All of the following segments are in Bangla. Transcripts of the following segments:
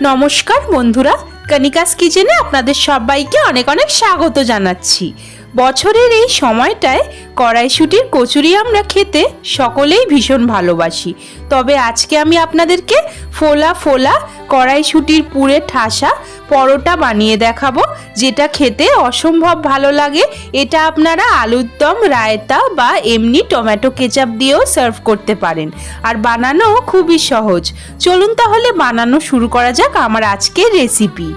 নমস্কার বন্ধুরা, কনিকাস কিচেনে আপনাদের সবাইকে অনেক অনেক স্বাগত জানাচ্ছি। বছরের এই সময়টায় কড়াইশুঁটির কচুরি আমরা খেতে সকলেই ভীষণ ভালোবাসি। তবে আজকে আমি আপনাদেরকে ফোলা ফোলা কড়াইশুঁটির পুরে ঠাসা পরোটা বানিয়ে দেখাবো, যেটা খেতে অসম্ভব ভালো লাগে। এটা আপনারা আলুর দম, রায়তা বা এমনি টমেটো কেচাপ দিয়েও সার্ভ করতে পারেন, আর বানানো খুবই সহজ। চলুন তাহলে বানানো শুরু করা যাক আমার আজকের রেসিপি।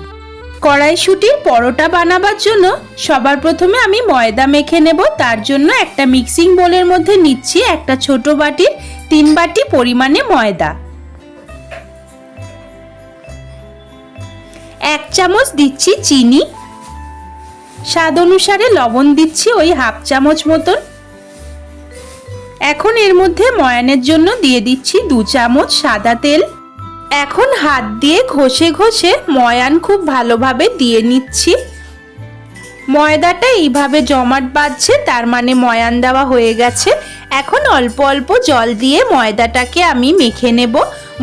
কড়াইশুঁটির পরোটা বানাবার জন্য সবার প্রথমে আমি ময়দা মেখে নেব। তার জন্য একটা মিক্সিং বোলের মধ্যে নিচ্ছি একটা ছোট বাটির 3 বাটি পরিমাণে ময়দা। 1 চামচ দিচ্ছি চিনি, স্বাদ অনুসারে লবণ দিচ্ছি ওই 1/2 চামচ মতন। এখন এর মধ্যে ময়ানের জন্য দিয়ে দিচ্ছি 2 চামচ সাদা তেল। এখন হাত দিয়ে ঘষে ঘষে ময়ান খুব ভালোভাবে দিয়ে নিচ্ছি। ময়দাটা এইভাবে জমাট বাঁধছে, তার মানে ময়ান দেওয়া হয়ে গেছে। এখন অল্প অল্প জল দিয়ে ময়দাটাকে আমি মেখে নেব।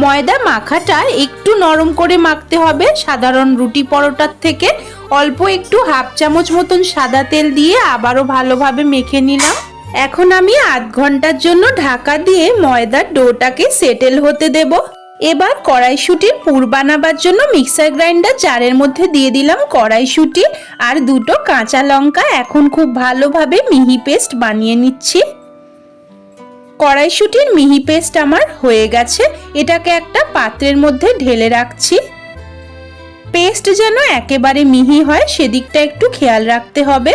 ময়দা মাখাটা একটু নরম করে মাখতে হবে, সাধারণ রুটি পরোটার থেকে। অল্প একটু 1/2 চামচ মতন সাদা তেল দিয়ে আবারও ভালোভাবে মেখে নিলাম। এখন আমি আধ ঘন্টার জন্য ঢাকা দিয়ে ময়দার ডোটাকে সেটেল হতে দেব। এবার কড়াইশুঁটির পুর বানাবার জন্য মিক্সার গ্রাইন্ডার জারের মধ্যে দিয়ে দিলাম কড়াইশুঁটি আর 2টো কাঁচা লঙ্কা। এখন খুব ভালোভাবে মিহি পেস্ট বানিয়ে নিচ্ছি। কড়াইশুঁটির মিহি পেস্ট আমার হয়ে গেছে। এটাকে একটা পাত্রের মধ্যে ঢেলে রাখছি। পেস্ট যেন একেবারে মিহি হয় সেদিকটা একটু খেয়াল রাখতে হবে।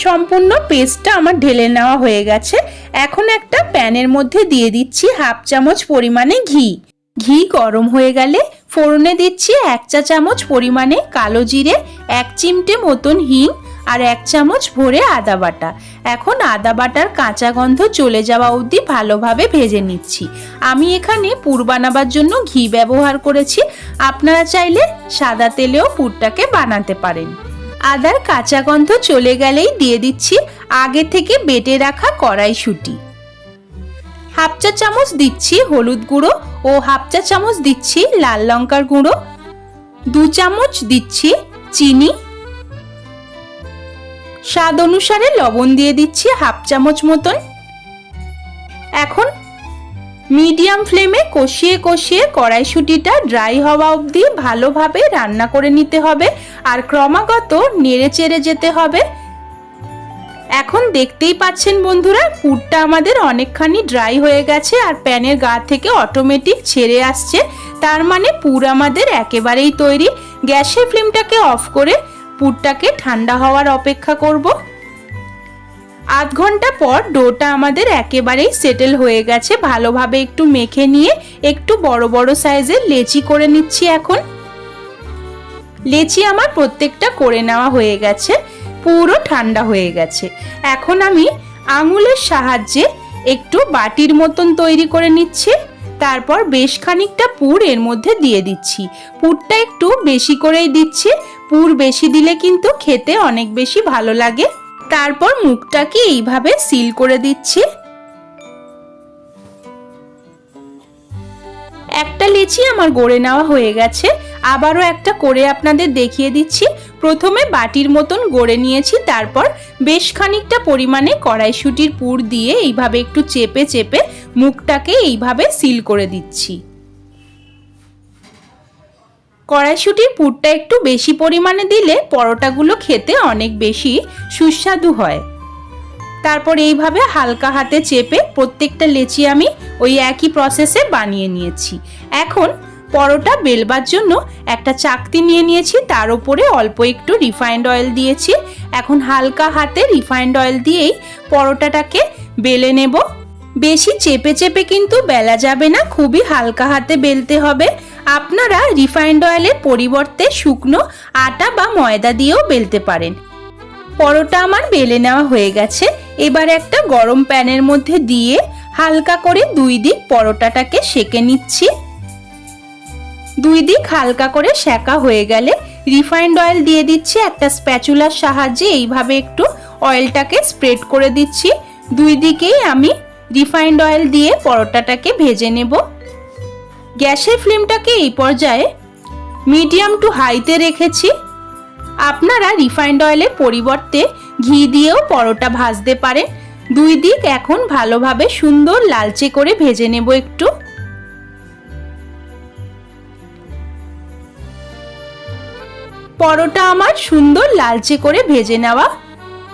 সম্পূর্ণ পেস্টটা আমার ঢেলে নেওয়া হয়ে গেছে। এখন একটা প্যানের মধ্যে দিয়ে দিচ্ছি 1/2 চামচ পরিমাণে ঘি। ঘি গরম হয়ে গেলে ফোড়নে দিচ্ছি 1 চা চামচ পরিমাণে কালো জিরে, 1 চিমটে মতন হিং আর 1 চামচ ভরে আদা বাটা। এখন আদা বাটার কাঁচা গন্ধ চলে যাওয়া অবধি ভালোভাবে ভেজে নিচ্ছি। আমি এখানে পুর বানাবার জন্য ঘি ব্যবহার করেছি, আপনারা চাইলে সাদা তেলেও পুরটাকে বানাতে পারেন। আদার কাঁচা গন্ধ চলে গেলেই দিয়ে দিচ্ছি আগে থেকে বেটে রাখা কড়াইশুঁটি। 1/2 চা চামচ দিচ্ছি হলুদ গুঁড়ো ও 1/2 চা চামচ দিচ্ছি লাল লঙ্কার গুঁড়ো। 2 চামচ দিচ্ছি চিনি। স্বাদ অনুসারে লবণ দিয়ে দিচ্ছি 1/2 চামচ মতন। এখন মিডিয়াম ফ্লেমে কষিয়ে কষিয়ে কড়াইশুঁটিটা ড্রাই হওয়া অবধি ভালোভাবে রান্না করে নিতে হবে, আর ক্রমাগত নেড়ে চেড়ে যেতে হবে। এখন দেখতেই পাচ্ছেন বন্ধুরা, পুরটা আমাদের অনেকখানি ড্রাই হয়ে গেছে আর প্যানের গা থেকে অটোমেটিক ছেড়ে আসছে। তার মানে পুর আমাদের একেবারেই তৈরি। গ্যাসের ফ্লেমটাকে অফ করে পুরটাকে ঠান্ডা হওয়ার অপেক্ষা করব। আধ ঘন্টা পর ডোটা আমাদের একেবারেই সেটেল হয়ে গেছে। ভালোভাবে একটু মেখে নিয়ে একটু বড় বড় সাইজের লেচি করে নিচ্ছি। এখন লেচি আমার প্রত্যেকটা করে নেওয়া হয়ে গেছে, পুরো ঠান্ডা হয়ে গেছে। এখন আমি আঙুলের সাহায্যে একটু বাটির মতন তৈরি করে নিচ্ছি। তারপর বেশ খানিকটা পুর এর মধ্যে দিয়ে দিচ্ছি। পুরটা একটু বেশি করেই দিচ্ছি, পুর বেশি দিলে কিন্তু খেতে অনেক বেশি ভালো লাগে। তারপর মুখটাকে এইভাবে সিল করে দিচ্ছি। একটা লেচি আমার গড়ে নেওয়া হয়ে গেছে, আবারও একটা করে আপনাদের দেখিয়ে দিচ্ছি। প্রথমে বাটির মতন গড়ে নিয়েছি, তারপর বেশ খানিকটা পরিমাণে কড়াইশুঁটির পুর দিয়ে এইভাবে একটু চেপে চেপে মুখটাকে এইভাবে সিল করে দিচ্ছি। কড়াইশুঁটির পুরটা একটু বেশি পরিমাণে দিলে পরোটাগুলো খেতে অনেক বেশি সুস্বাদু হয়। তারপর এইভাবে হালকা হাতে চেপে প্রত্যেকটা লেচি আমি ওই একই প্রসেসে বানিয়ে নিয়েছি। এখন পরোটা বেলবার জন্য একটা চাকতি নিয়ে নিয়েছি, তার উপরে অল্প একটু রিফাইন্ড অয়েল দিয়েছি। এখন হালকা হাতে রিফাইন্ড অয়েল দিয়েই পরোটাটাকে বেলে নেব। বেশি চেপে চেপে কিন্তু বেলা যাবে না, খুবই হালকা হাতে বেলতে হবে। আপনারা রিফাইন্ড অয়েলের পরিবর্তে শুকনো আটা বা ময়দা দিয়েও বেলতে পারেন। পরোটা আমার বেলে নেওয়া হয়ে গেছে। এবার একটা গরম প্যানের মধ্যে দিয়ে হালকা করে 2 দিক পরোটাটাকে সেঁকে নিচ্ছি। 2 দিক হালকা করে সেঁকা হয়ে গেলে রিফাইন্ড অয়েল দিয়ে দিচ্ছি। একটা স্প্যাচুলার সাহায্যে এইভাবে একটু অয়েলটাকে স্প্রেড করে দিচ্ছি। 2 দিকেই আমি রিফাইন্ড অয়েল দিয়ে পরোটাটাকে ভেজে নেব। গ্যাসের ফ্লেমটাকে এই পর্যায়ে মিডিয়াম টু হাইতে রেখেছি। আপনারা রিফাইন্ড অয়েলের পরিবর্তে ঘি দিয়েও পরোটা ভাজতে পারেন। দুই দিক এখন ভালোভাবে সুন্দর লালচে করে ভেজে নেব একটু। পরোটা আমার সুন্দর লালচে করে ভেজে নেওয়া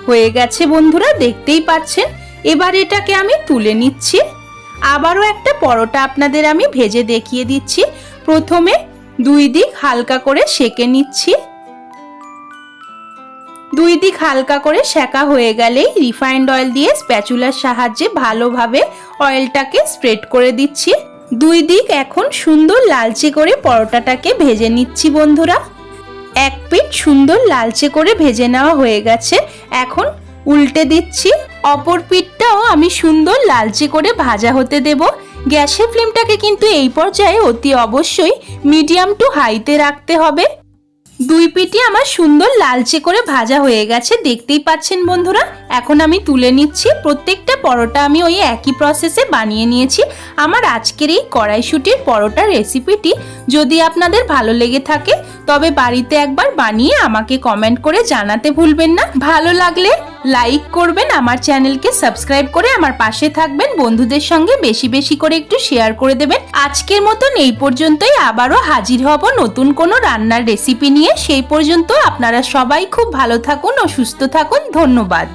হয়ে গেছে বন্ধুরা, দেখতেই পাচ্ছেন। এবার এটাকে আমি তুলে নিচ্ছি। আবারও একটা পরোটা আপনাদের আমি ভেজে দেখিয়ে দিচ্ছি। প্রথমে দুই দিক হালকা করে সেঁকে নিচ্ছি। দুই দিক হালকা করে সেঁকা হয়ে গেলেই রিফাইন্ড অয়েল দিয়ে স্প্যাচুলার সাহায্যে ভালোভাবে অয়েলটাকে স্প্রেড করে দিচ্ছি। দুই দিক এখন সুন্দর লালচে করে পরোটাটাকে ভেজে নিচ্ছি বন্ধুরা। এক পিঠ সুন্দর লালচে করে ভেজে নেওয়া হয়ে গেছে। এখন উল্টে দিচ্ছি। অপর পিঠটাও আমি সুন্দর লালচে করে ভাজা হতে দেব। গ্যাসের ফ্লেমটাকে কিন্তু এই পর্যায়ে অতি অবশ্যই মিডিয়াম টু হাইতে রাখতে হবে। দুই পিঠই আমার সুন্দর লালচে করে ভাজা হয়ে গেছে, দেখতেই পাচ্ছেন বন্ধুরা। এখন আমি তুলে নিচ্ছি। প্রত্যেকটা পরোটা আমি ওই একই প্রসেসে বানিয়ে নিয়েছি। আমার আজকের এই কড়াইশুঁটির পরোটার রেসিপিটি যদি আপনাদের ভালো লেগে থাকে তবে বাড়িতে একবার বানিয়ে আমাকে কমেন্ট করে জানাতে ভুলবেন না। ভালো লাগলে লাইক করবেন, আমার চ্যানেলকে সাবস্ক্রাইব করে আমার পাশে থাকবেন, বন্ধুদের সঙ্গে বেশি বেশি করে একটু শেয়ার করে দেবেন। আজকের মতন এই পর্যন্তই। আবারও হাজির হব নতুন কোনো রান্নার রেসিপি নিয়ে। সেই পর্যন্ত আপনারা সবাই খুব ভালো থাকুন ও সুস্থ থাকুন। ধন্যবাদ।